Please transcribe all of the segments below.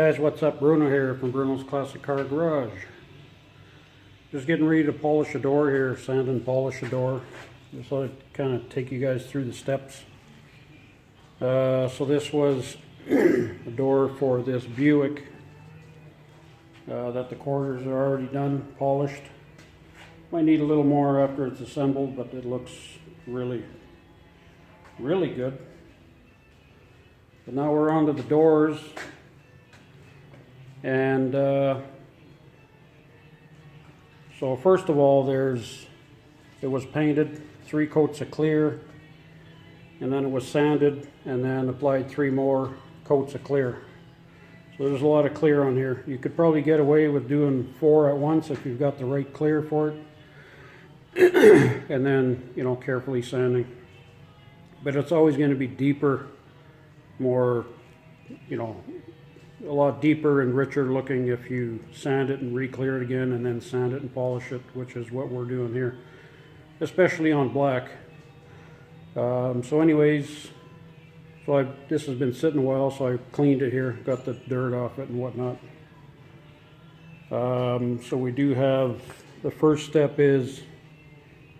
guys, what's up? Bruno here from Bruno's Classic Car Garage. Just getting ready to polish a door here, sand and polish a door. Just thought I'd kind of take you guys through the steps. So this was a door for this Buick that the quarters are already done, polished. Might need a little more after it's assembled, but it looks really good. But now we're on to the doors. And so first of all, it was painted 3 coats of clear, and then it was sanded, and then applied 3 more coats of clear. So there's a lot of clear on here. You could probably get away with doing 4 at once if you've got the right clear for it. And then, you know, carefully sanding. But it's always going to be deeper, more, you know, a lot deeper and richer looking if you sand it and re-clear it again and then sand it and polish it, which is what we're doing here, especially on black. So anyways, this has been sitting a while, so I cleaned it here, got the dirt off it and whatnot. So we do have, the first step is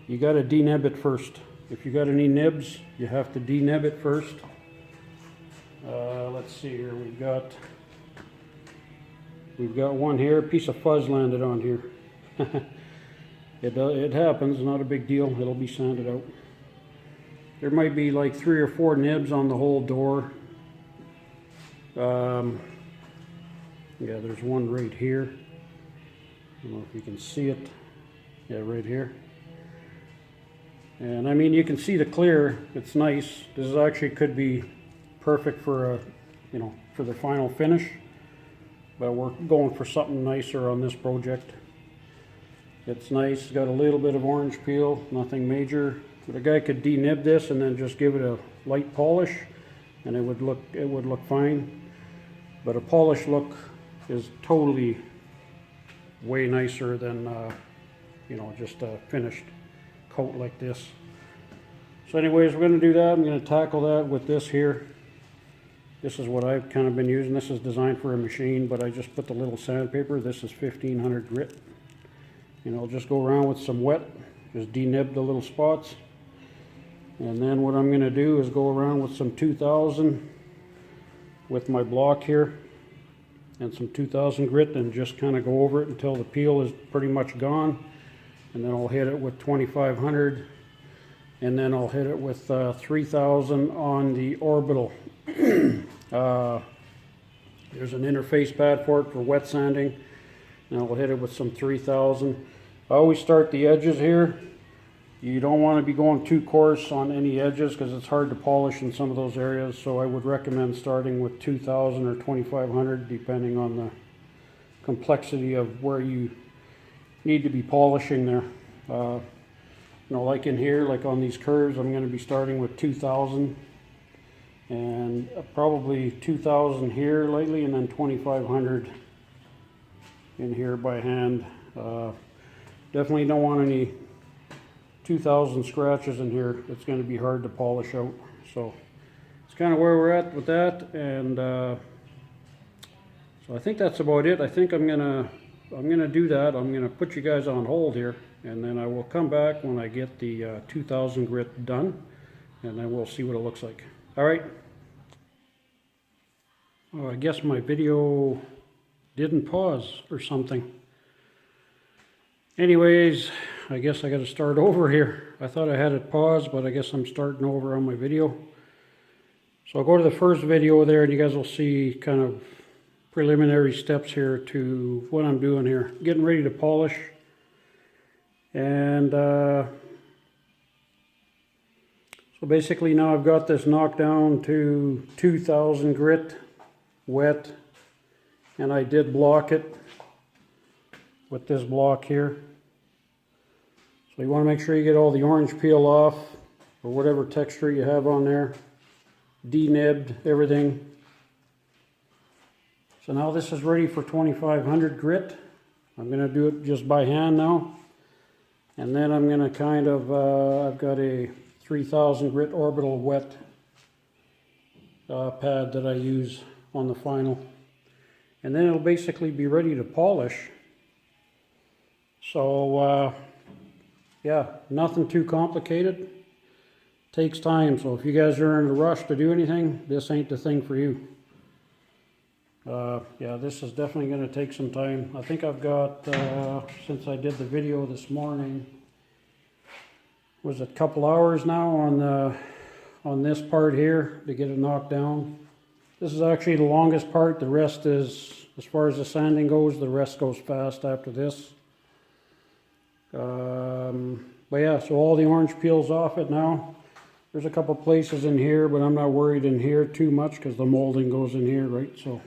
you got to denib it first. If you got any nibs, you have to denib it first. Let's see here, we've got one here, a piece of fuzz landed on here. It happens, not a big deal, it'll be sanded out. There might be like 3 or 4 nibs on the whole door. Yeah, there's one right here. I don't know if you can see it. Yeah, right here. And I mean, you can see the clear, it's nice. This actually could be perfect for a, you know, for the final finish. But we're going for something nicer on this project. It's nice, it's got a little bit of orange peel, nothing major. But a guy could denib this and then just give it a light polish, and it would look fine. But a polished look is totally way nicer than you know, just a finished coat like this. So anyways, we're going to do that. I'm going to tackle that with this here. This is what I've kind of been using. This is designed for a machine, but I just put the little sandpaper. This is 1500 grit. And I'll just go around with some wet, just denib the little spots. And then what I'm going to do is go around with some 2000 with my block here and some 2000 grit and just kind of go over it until the peel is pretty much gone. And then I'll hit it with 2500, and then I'll hit it with 3000 on the orbital. There's an interface pad for it for wet sanding, and I'll hit it with some 3000. I always start the edges here. You don't want to be going too coarse on any edges because it's hard to polish in some of those areas, so I would recommend starting with 2000 or 2500 depending on the complexity of where you need to be polishing there. You know, like in here, like on these curves, I'm going to be starting with 2000 and probably 2000 here lately, and then 2500 in here by hand. Definitely don't want any 2000 scratches in here. It's going to be hard to polish out. So it's kind of where we're at with that, and so I think that's about it. I think I'm gonna do that. I'm gonna put you guys on hold here, and then I will come back when I get the 2000 grit done, and then we'll see what it looks like. All right. Oh, I guess my video didn't pause or something. Anyways, I guess I got to start over here. I thought I had it paused, but I guess I'm starting over on my video. So I'll go to the first video there, and you guys will see kind of preliminary steps here to what I'm doing here. Getting ready to polish. And so basically now I've got this knocked down to 2000 grit, wet, and I did block it with this block here. So you want to make sure you get all the orange peel off, or whatever texture you have on there. Denibbed everything. So now this is ready for 2500 grit. I'm going to do it just by hand now. And then I'm going to kind of, I've got a 3000 grit orbital wet pad that I use on the final. and then it'll basically be ready to polish. So yeah, nothing too complicated. Takes time, so if you guys are in a rush to do anything, this ain't the thing for you. Yeah, this is definitely going to take some time. I think I've got, since I did the video this morning, was it a couple hours now on this part here to get it knocked down. This is actually the longest part. The rest is, as far as the sanding goes, the rest goes fast after this. But yeah, so all the orange peel's off it now. There's a couple places in here, but I'm not worried in here too much because the molding goes in here, right? So,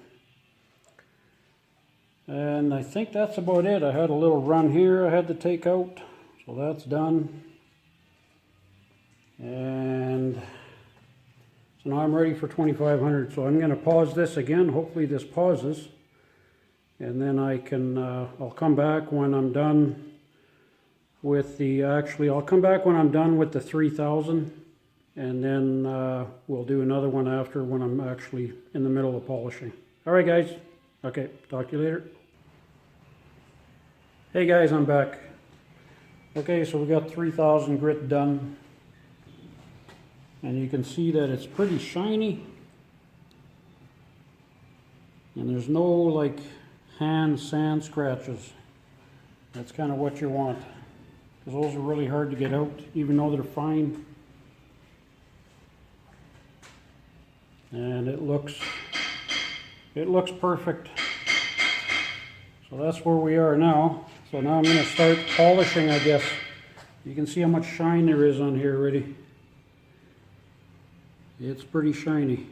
and I think that's about it. I had a little run here I had to take out, so that's done. And so now I'm ready for 2500. So I'm going to pause this again. Hopefully this pauses, and then I can I'll come back when I'm done with the I'll come back when I'm done with the 3000. And then we'll do another one after when I'm actually in the middle of polishing. All right, guys. Okay, talk to you later. Hey, guys, I'm back. Okay, so we got 3000 grit done. And you can see that it's pretty shiny. And there's no, like, hand sand scratches. That's kind of what you want. Because those are really hard to get out, even though they're fine. And it looks perfect. So that's where we are now. So now I'm going to start polishing, I guess. You can see how much shine there is on here already. It's pretty shiny.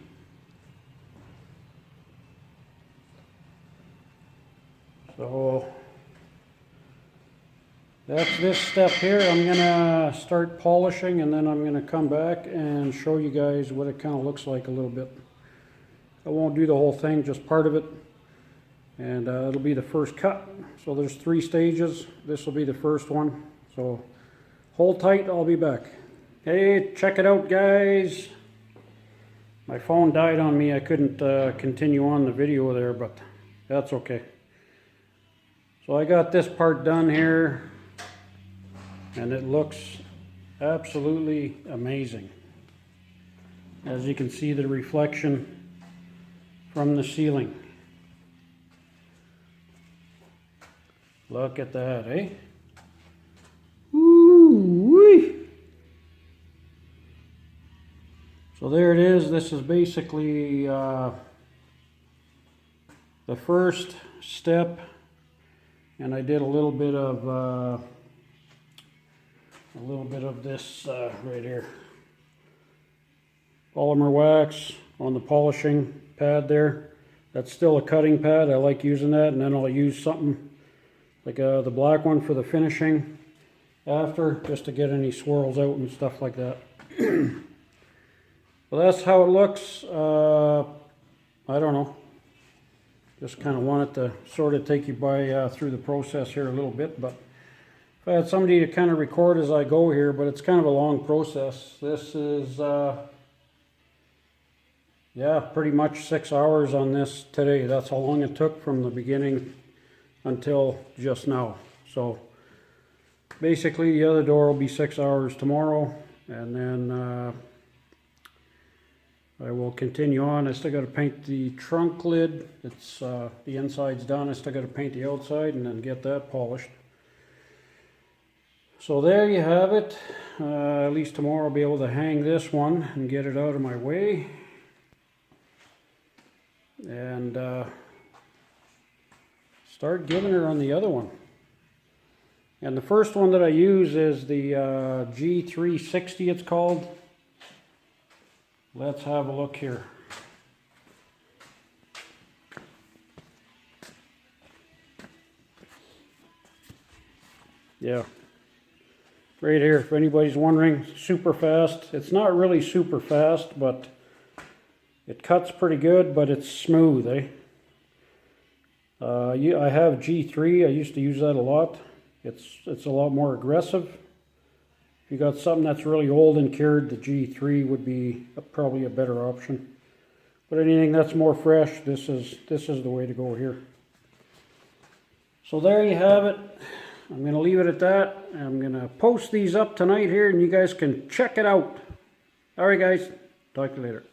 So that's this step here. I'm going to start polishing, and then I'm going to come back and show you guys what it kind of looks like a little bit. I won't do the whole thing, just part of it. And it'll be the first cut. So there's 3 stages. This will be the first one. So hold tight, I'll be back. Hey, check it out, guys. My phone died on me. I couldn't continue on the video there, but that's okay. So I got this part done here. And it looks absolutely amazing. As you can see, the reflection from the ceiling. Look at that, eh? Woo-wee! So there it is. This is basically the first step. And I did a little bit of this right here. Polymer wax on the polishing pad there. That's still a cutting pad. I like using that, and then I'll use something like the black one for the finishing after, just to get any swirls out and stuff like that. Well, that's how it looks. I don't know. Just kind of wanted to sort of take you by through the process here a little bit, but if I had somebody to kind of record as I go here, but it's kind of a long process. This is, yeah, pretty much 6 hours on this today. That's how long it took from the beginning until just now. So basically the other door will be 6 hours tomorrow, and then I will continue on. I still got to paint the trunk lid. It's the inside's done. I still got to paint the outside and then get that polished. So there you have it. At least tomorrow I'll be able to hang this one and get it out of my way. And start giving her on the other one. And the first one that I use is the G360, it's called. Let's have a look here. Yeah. Right here, if anybody's wondering, super fast. It's not really super fast, but it cuts pretty good, but it's smooth, eh? I have G3. I used to use that a lot. It's a lot more aggressive. If you got something that's really old and cured, the G3 would be probably a better option. But anything that's more fresh, this is the way to go here. So there you have it. I'm going to leave it at that. I'm going to post these up tonight here and you guys can check it out. Alright guys, talk to you later.